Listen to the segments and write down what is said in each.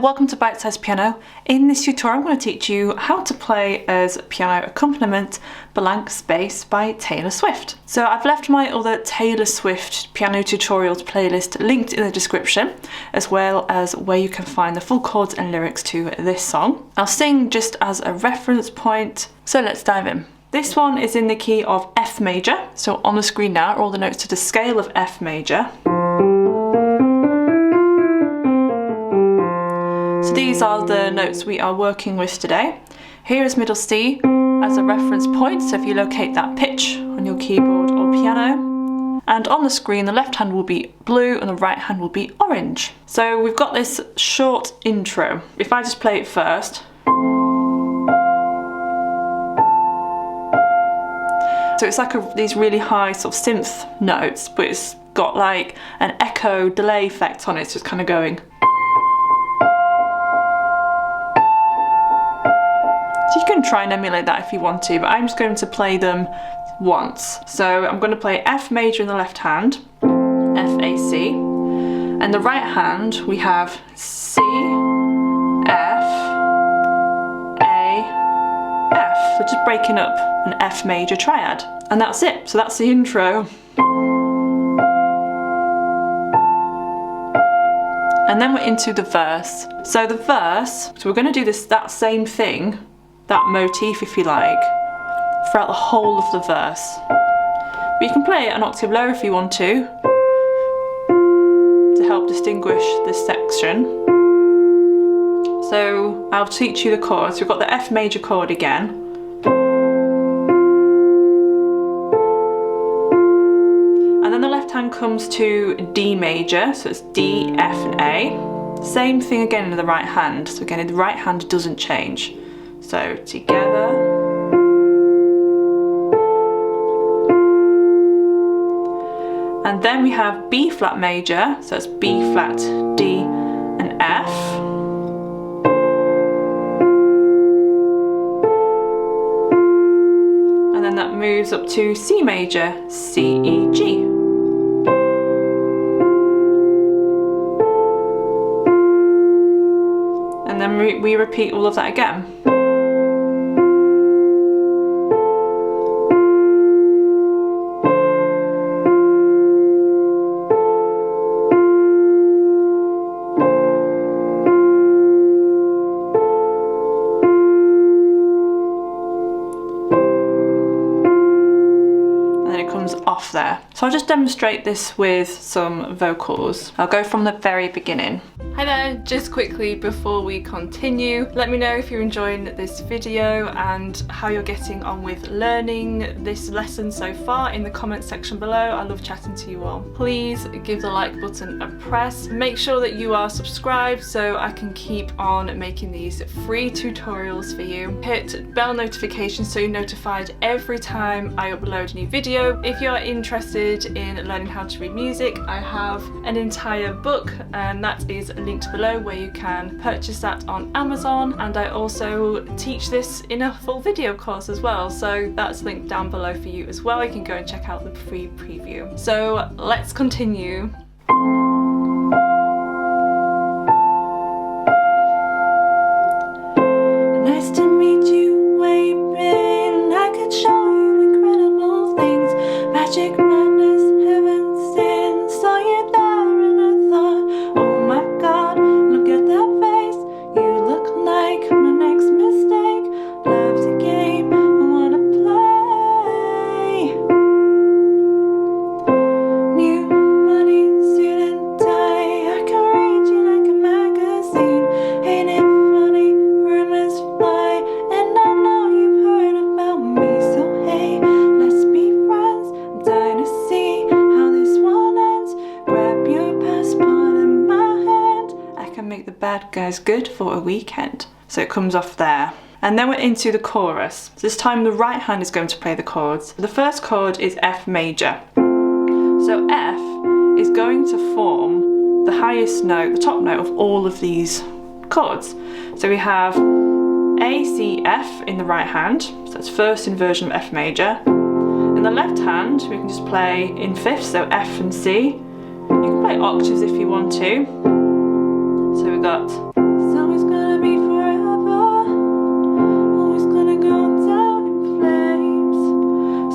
welcome to Bitesize Piano. In this tutorial I'm going to teach you how to play as piano accompaniment Blank Space by Taylor Swift. So I've left my other Taylor Swift piano tutorials playlist linked in the description, as well as where you can find the full chords and lyrics to this song. I'll sing just as a reference point, so let's dive in. This one is in the key of F major, so on the screen now are all the notes to the scale of F major. So these are the notes we are working with today. Here is middle C as a reference point, so if you locate that pitch on your keyboard or piano. And on the screen the left hand will be blue and the right hand will be orange. So we've got this short intro. If I just play it first. So it's like these really high sort of synth notes, but it's got like an echo delay effect on it, so it's kind of going. So you can try and emulate that if you want to, but I'm just going to play them once. So I'm going to play F major in the left hand, F, A, C, and the right hand we have C, F, A, F. So just breaking up an F major triad. And that's it. So that's the intro. And then we're into the verse. So the verse, so we're going to do that same thing, that motif if you like, throughout the whole of the verse. But you can play it an octave lower if you want to help distinguish this section. So I'll teach you the chords. We've got the F major chord again. And then the left hand comes to D major, so it's D, F and A. Same thing again in the right hand. So again, the right hand doesn't change. So together. And then we have B flat major, so it's B flat, D and F. And then that moves up to C major, C, E, G. And then we repeat all of that again. Off there. So I'll just demonstrate this with some vocals. I'll go from the very beginning. Hi there, just quickly before we continue, let me know if you're enjoying this video and how you're getting on with learning this lesson so far in the comments section below. I love chatting to you all. Please give the like button a press. Make sure that you are subscribed so I can keep on making these free tutorials for you. Hit bell notifications so you're notified every time I upload a new video. If you're interested in learning how to read music, I have an entire book and that is linked below where you can purchase that on Amazon, and I also teach this in a full video course as well, so that's linked down below for you as well. You can go and check out the free preview. So let's continue. Nice to meet you, waving. I could show you incredible things, magic, madness, heaven, sin. Saw you there and I thought, oh my God, look at that face. You look like my next mistake. Love's a game I wanna play. New money, suit and tie. I can read you like a magazine. Ain't it funny? Rumors fly, and I know you've heard about me. So hey, let's be friends. I'm dying to see how this one ends. Grab your passport in my hand. I can make the bad guys good for a weekend. So it comes off there. And then we're into the chorus. So this time the right hand is going to play the chords. The first chord is F major. So F is going to form the highest note, the top note of all of these chords. So we have A, C, F in the right hand. So that's first inversion of F major. In the left hand, we can just play in fifths, so F and C. You can play octaves if you want to. So we've got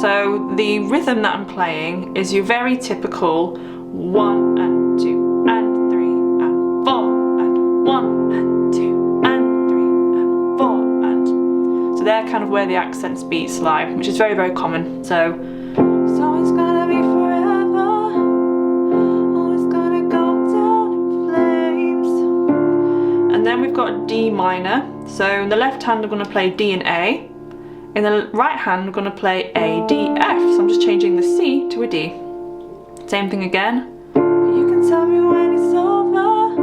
So the rhythm that I'm playing is your very typical 1 and 2 and 3 and 4 and 1 and 2 and 3 and 4 and. So they're kind of where the accents beats lie, which is very, very common. So it's gonna be forever, oh it's gonna go down in flames. And then we've got D minor. So in the left hand I'm going to play D and A. In the right hand I'm going to play A, D, F. So I'm just changing the C to a D. Same thing again. You can tell me when it's over,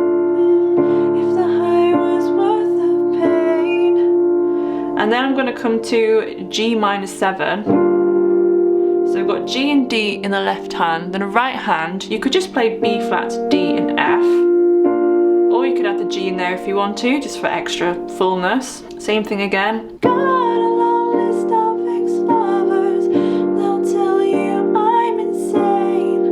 if the high was worth the pain. And then I'm going to come to G minor 7. So we've got G and D in the left hand. Then the right hand, you could just play B flat, D and F. Or you could add the G in there if you want to, just for extra fullness. Same thing again. Got a long list of ex-lovers, they'll tell you I'm insane.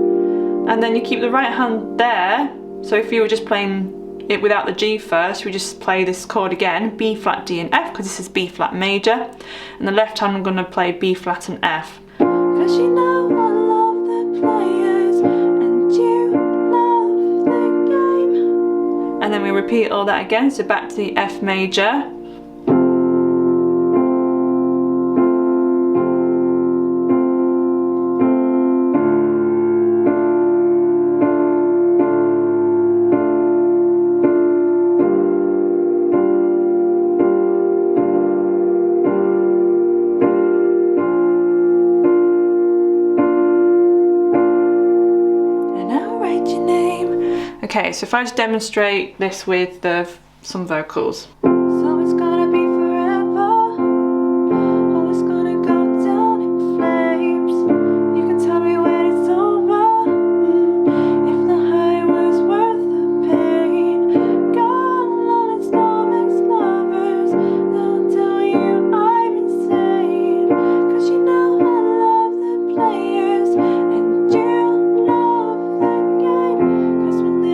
And then you keep the right hand there. So if you were just playing it without the G first, you would just play this chord again, B flat, D and F, because this is B flat major. And the left hand I'm going to play B flat and F. Cause you know I love the players and you love the game. And then we repeat all that again, so back to the F major. Okay, so if I just demonstrate this with some vocals. So it's gonna be forever, oh it's gonna go down in flames. You can tell me when it's over, if the high was worth the pain. Got a long list of ex-lovers, they'll tell you I'm insane. Cause you know I love the players and you love the game. Cause when the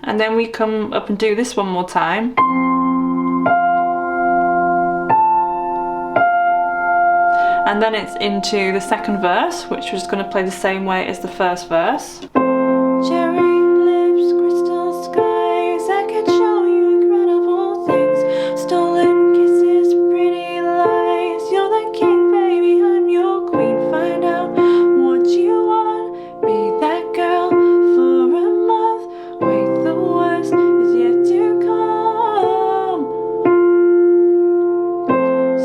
and then we come up and do this one more time. And then it's into the second verse, which we're just going to play the same way as the first verse. Cherry lips, crystal skies, I could show you incredible things. Stolen kisses, pretty lies. You're the king, baby, I'm your queen. Find out what you want, be that girl for a month. Wait, the worst is yet to come.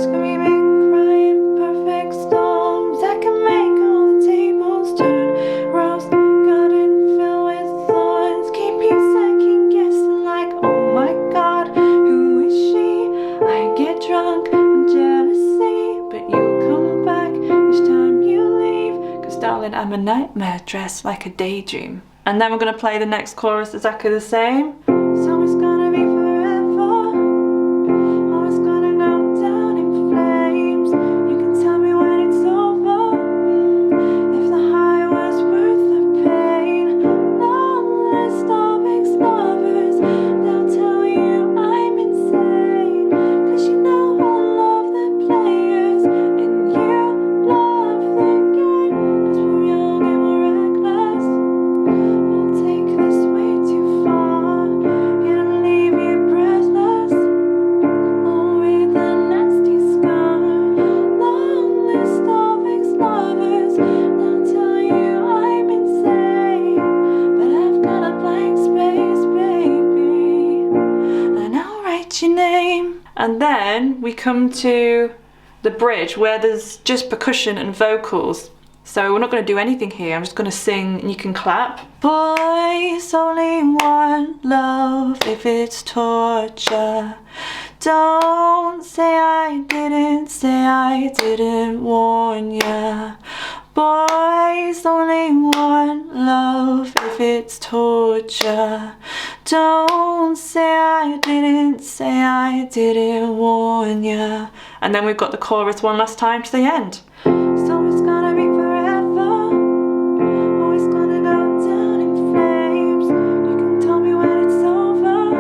Screaming, crying, perfect storms. I can make all the tables turn. Rose garden filled with thorns. Keep you second guessing like, oh my god, who is she? I get drunk on jealousy, but you come back each time you leave. Cause darling, I'm a nightmare dressed like a daydream. And then we're going to play the next chorus exactly the same. So it's gonna be forever, oh it's gonna go down in flames. You can tell me when it's over, if the high was worth the pain. Long list of ex-lovers, they'll tell you I'm insane. Cause you know I love the players and you love the game. Cause we're young and we're reckless, we'll take this way too far. Gonna leave you breathless, oh with a nasty scar. Long list of ex-lovers, they'll tell you I'm insane. But I've got a blank space, baby, and I'll write your name. And then we come to the bridge where there's just percussion and vocals. So we're not going to do anything here, I'm just going to sing and you can clap. Boys only want love if it's torture. Don't say I didn't warn ya. Boys only want love if it's torture. Don't say I didn't warn ya. And then we've got the chorus one last time to the end. So it's gonna be forever, or it's gonna go down in flames. You can tell me when it's over,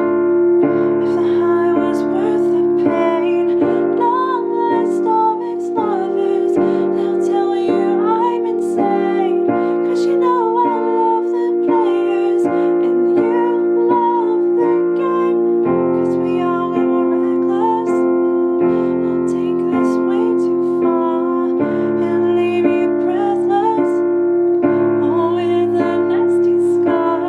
if the high was worth the pain. Long list of ex-lovers, they'll tell you I'm insane, 'cause you know I love the players and you love the game. 'Cause we are when we're reckless, I'll take this way too far and leave you breathless, or with a nasty scar.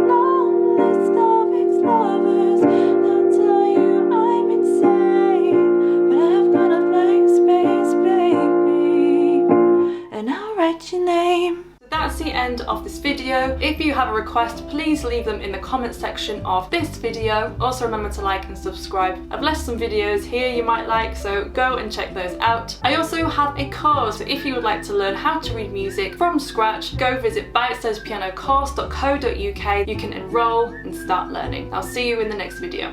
Long list of ex-lovers, they'll tell you I'm insane, but I've got a blank space, baby, and I'll write your name. That's the end of this video. If you have a request, please leave them in the comment section of this video. Also remember to like and subscribe. I've left some videos here you might like, so go and check those out. I also have a course, so if you would like to learn how to read music from scratch, go visit Bitesize Piano Course.co.uk. You can enroll and start learning. I'll see you in the next video.